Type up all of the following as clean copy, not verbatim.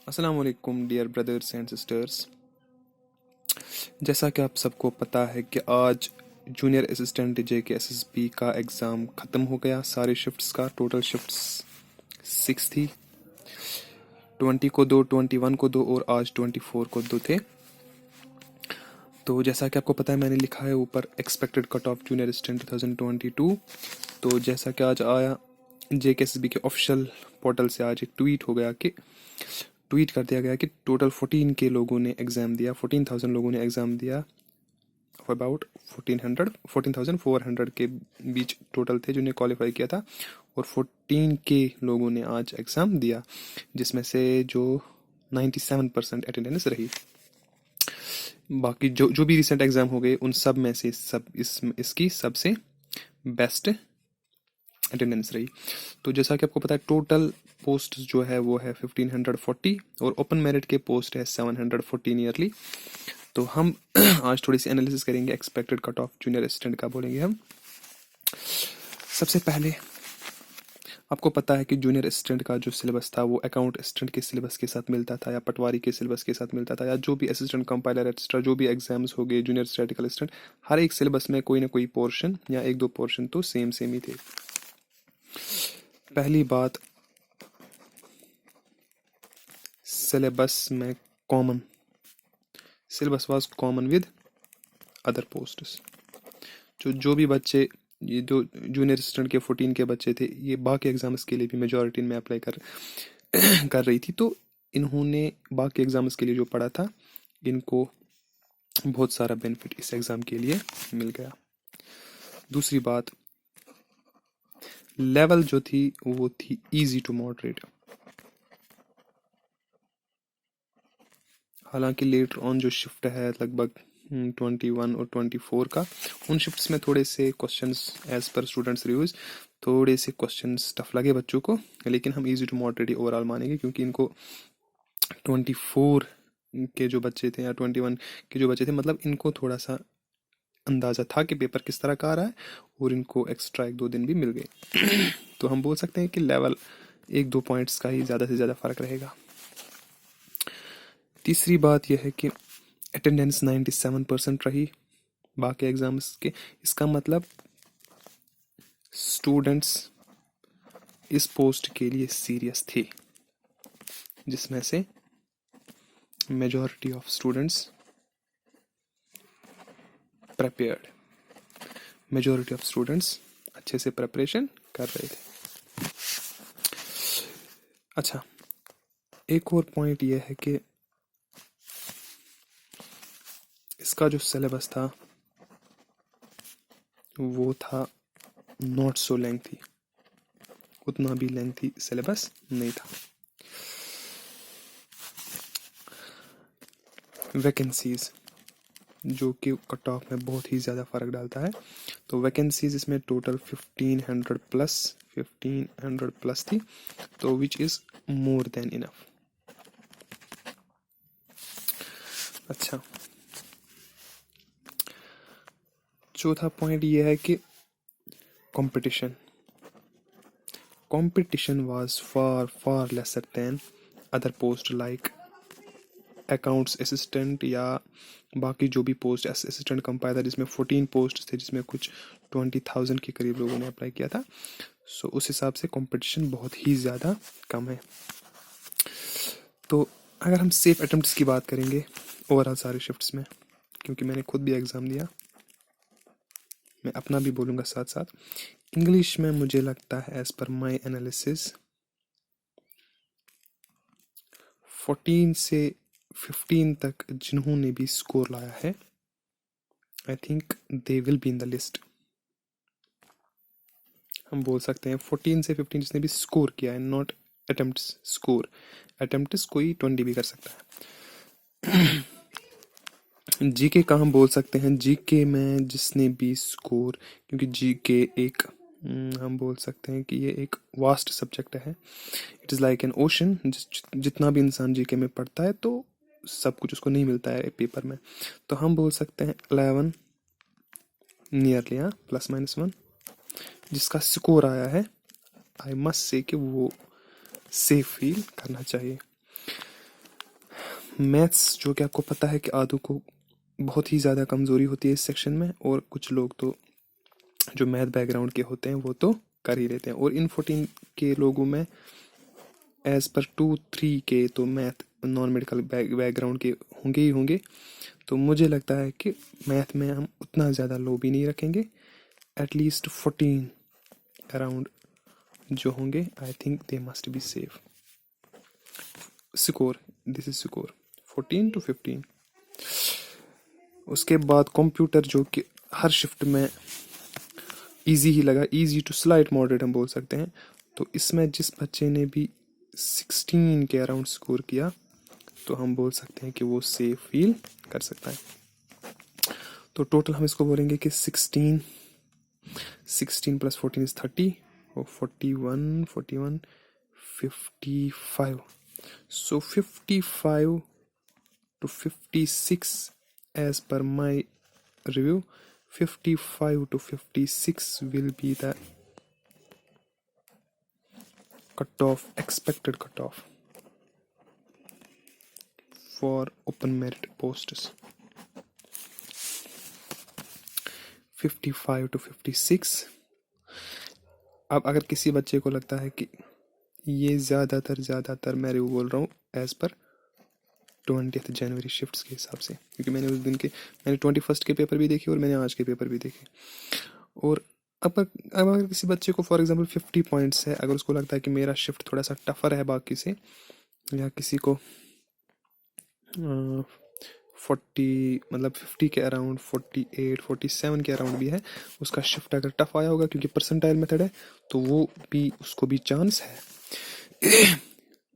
अस्सलाम वालेकुम dear brothers and sisters. जैसा कि आप सबको पता है कि आज जूनियर असिस्टेंट जेके एसएसबी का एग्ज़ाम ख़त्म हो गया। सारे शिफ्ट्स का टोटल शिफ्ट्स 6 थी। 20 को 2, 21 को 2 और आज 24 को 2 थे। तो जैसा कि आपको पता है मैंने लिखा है ऊपर expected cut off junior assistant 2022। तो जैसा कि आज आया जेके एसएसबी के ऑफिशियल पोर्टल से आज एक ट्वीट कर दिया गया कि टोटल 14 के लोगों ने एग्ज़ाम दिया, 14,000 लोगों ने एग्ज़ाम दिया। अबाउट 14,400 के बीच टोटल थे जिन्हें क्वालिफाई किया था, और 14 के लोगों ने आज एग्ज़ाम दिया, जिसमें से जो 97% अटेंडेंस रही। बाकी जो भी रिसेंट एग्ज़ाम हो गए उन सब में से इसकी सबसे बेस्ट अटेंडेंस रही। तो जैसा कि आपको पता है टोटल पोस्ट जो है वो है 1540 और ओपन मेरिट के पोस्ट है 714 ईयरली। तो हम आज थोड़ी सी एनालिसिस करेंगे expected cut off junior assistant का बोलेंगे हम। सबसे पहले आपको पता है कि जूनियर असिस्टेंट का जो सिलेबस था वो अकाउंट असिस्टेंट के सिलेबस के साथ मिलता था, या पटवारी के सिलेबस के साथ मिलता था, या जो भी असिस्टेंट कंपाइलर एक्स्ट्रा जो भी एग्जाम्स हो गए जूनियर स्टैटिकल असिस्टेंट, हर एक सिलेबस में कोई ना कोई पोर्शन या एक दो पोर्शन तो सेम ही थे। पहली बात, सिलेबस में common syllabus was common with other posts. जो भी बच्चे, ये जो जूनियर असिस्टेंट के 14 के बच्चे थे, ये बाकी एग्जाम्स के लिए भी मेजॉरिटी में अप्लाई कर रही थी, तो इन्होंने बाकी एग्जाम्स के लिए जो पढ़ा था इनको बहुत सारा बेनिफिट इस एग्ज़ाम के लिए मिल गया। दूसरी बात, लेवल जो थी वो थी इजी टू मॉडरेट। हालांकि लेटर ऑन जो शिफ्ट है लगभग 21 और 24 का, उन शिफ्ट्स में थोड़े से questions as per students reviews थोड़े से क्वेश्चंस टफ लगे बच्चों को, लेकिन हम इजी टू मॉडरेट ही ओवरऑल मानेंगे, क्योंकि इनको 24 के जो बच्चे थे या 21 के जो बच्चे थे, मतलब इनको थोड़ा सा अंदाज़ा था कि पेपर किस तरह का आ रहा है, और इनको एक्स्ट्रा 1-2 दिन भी मिल गए। तो हम बोल सकते हैं कि लेवल 1-2 पॉइंट्स का ही ज़्यादा से ज़्यादा फ़र्क रहेगा। तीसरी बात यह है कि अटेंडेंस 97% रही बाकी एग्ज़ाम्स के। इसका मतलब स्टूडेंट्स इस पोस्ट के लिए सीरियस थे, जिसमें से majority of students prepared, majority of students अच्छे से प्रिपरेशन कर रहे थे। अच्छा, एक और पॉइंट यह है कि इसका जो सिलेबस था वो था नॉट सो लेंथी, उतना भी लेंथी सिलेबस नहीं था। वैकेंसीज जो कि कट ऑफ में बहुत ही ज़्यादा फ़र्क डालता है, तो वैकेंसीज इसमें टोटल 1500 प्लस थी, तो which is more than enough. अच्छा, चौथा पॉइंट ये है कि competition was far lesser than other post like accounts assistant या बाकी जो भी पोस्ट असिस्टेंट कंपाइलर, जिसमें 14 पोस्ट थे, जिसमें कुछ 20,000 के करीब लोगों ने अप्लाई किया था। सो उस हिसाब से कंपटीशन बहुत ही ज़्यादा कम है। तो अगर हम सेफ अटेम्प्ट्स की बात करेंगे ओवरऑल सारे शिफ्ट्स में, क्योंकि मैंने खुद भी एग्ज़ाम दिया, मैं अपना भी बोलूँगा साथ साथ। इंग्लिश में मुझे लगता है एज पर माई एनालिसिस 14 से 15 तक जिन्होंने भी स्कोर लाया है, I think they will be in the list. हम बोल सकते हैं 14 से 15 जिसने भी स्कोर किया है, नॉट अटेम्प्ट्स, स्कोर। अटेम्प्ट्स कोई 20 भी कर सकता है। जीके का हम बोल सकते हैं, जीके में जिसने भी स्कोर, क्योंकि जीके एक हम बोल सकते हैं कि ये एक वास्ट सब्जेक्ट है। It is like an ocean, जितना भी इंसान जीके में पढ़ता है तो सब कुछ उसको नहीं मिलता है पेपर में। तो हम बोल सकते हैं 11 नियरली, हाँ, +-1 जिसका स्कोर आया है। आई मस्ट से कि वो सेफ फील करना चाहिए। मैथ्स जो कि आपको पता है कि आधों को बहुत ही ज़्यादा कमज़ोरी होती है इस सेक्शन में, और कुछ लोग तो जो मैथ बैकग्राउंड के होते हैं वो तो कर ही लेते हैं। और इन 14 के लोगों में एज पर 2-3 के तो मैथ नॉन मेडिकल बैकग्राउंड के होंगे ही होंगे। तो मुझे लगता है कि मैथ में हम उतना ज़्यादा लो भी नहीं रखेंगे, एटलीस्ट 14 अराउंड जो होंगे, I think they must be safe. Score, this is score 14 to 15। उसके बाद कंप्यूटर जो कि हर शिफ्ट में इजी ही लगा, इजी टू स्लाइट मॉडरेट हम बोल सकते हैं। तो इसमें जिस बच्चे ने भी 16 के अराउंड स्कोर किया तो हम बोल सकते हैं कि वो सेफ फील कर सकता है। तो टोटल हम इसको बोलेंगे कि 16 प्लस 14 इज 30, और 41 55। सो 55 to 56 as per my review, 55 to 56 will be the cutoff, expected cutoff for open merit posts। 55 to 56। अब अगर किसी बच्चे को लगता है कि ये ज़्यादातर मैं रिव्यू बोल रहा हूँ एज पर 20 जनवरी शिफ्ट्स के हिसाब से, क्योंकि मैंने उस दिन के, मैंने 21 के पेपर भी देखे और मैंने आज के पेपर भी देखे। और अब अगर किसी बच्चे को फॉर एग्जांपल 50 पॉइंट्स है, अगर उसको लगता है कि मेरा शिफ्ट थोड़ा सा टफर है बाकी से, या किसी को 40 मतलब 50 के अराउंड 48 47 के अराउंड भी है, उसका शिफ्ट अगर टफ आया होगा क्योंकि परसेंटाइल मेथड है, तो वो भी उसको भी चांस है।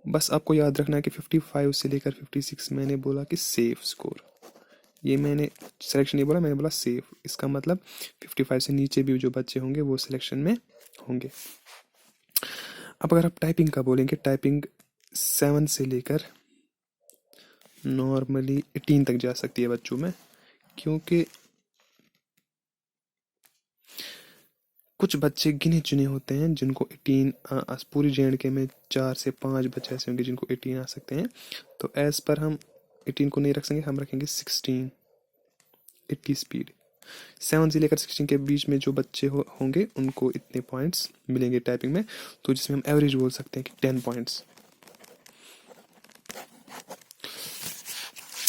बस आपको याद रखना है कि 55 से लेकर 56 मैंने बोला कि सेफ स्कोर, ये मैंने सिलेक्शन नहीं बोला, मैंने बोला सेफ। इसका मतलब 55 से नीचे भी जो बच्चे होंगे वो सिलेक्शन में होंगे। अब अगर आप टाइपिंग का बोलेंगे, टाइपिंग 7 से लेकर नॉर्मली 18 तक जा सकती है बच्चों में, क्योंकि कुछ बच्चे गिने चुने होते हैं जिनको 18 पूरी JNK में 4 से 5 बच्चे ऐसे होंगे जिनको 18 आ सकते हैं। तो एज पर हम 18 को नहीं रख सकेंगे, हम रखेंगे 16 80 स्पीड। 7 से लेकर 16 के बीच में जो बच्चे होंगे उनको इतने पॉइंट्स मिलेंगे टाइपिंग में, तो जिसमें हम एवरेज बोल सकते हैं कि 10 पॉइंट्स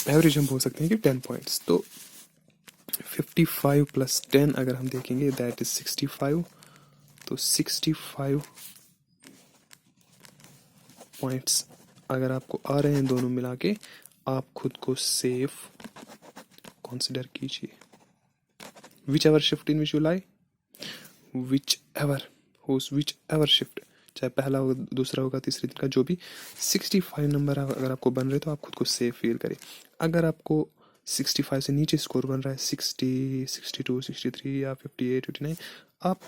एवरेज हम बोल सकते हैं कि 10 पॉइंट्स। तो 55 प्लस 10 अगर हम देखेंगे दैट इज 65। तो 65 पॉइंट्स अगर आपको आ रहे हैं दोनों मिला के, आप खुद को सेफ कंसिडर कीजिए। Which ever shift in which you lie, which ever shift, चाहे पहला होगा, दूसरा होगा, तीसरे दिन का जो भी, 65 नंबर अगर आपको बन रहे तो आप खुद को सेफ फील करें। अगर आपको 65 से नीचे स्कोर बन रहा है, 60 62 63 या 58 59, आप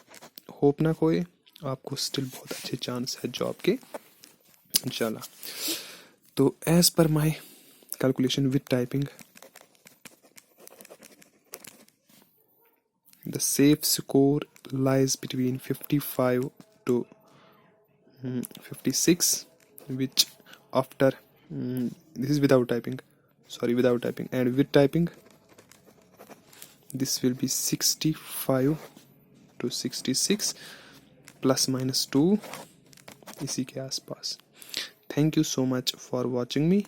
होप ना खोए, आपको स्टिल बहुत अच्छे चांस है जॉब के इंशाल्लाह। तो as per my calculation with typing, the safe score lies between 55 to 56, which after this is without typing, and with typing this will be 65 to 66 plus minus 2 इसी के आसपास। Thank you so much for watching me.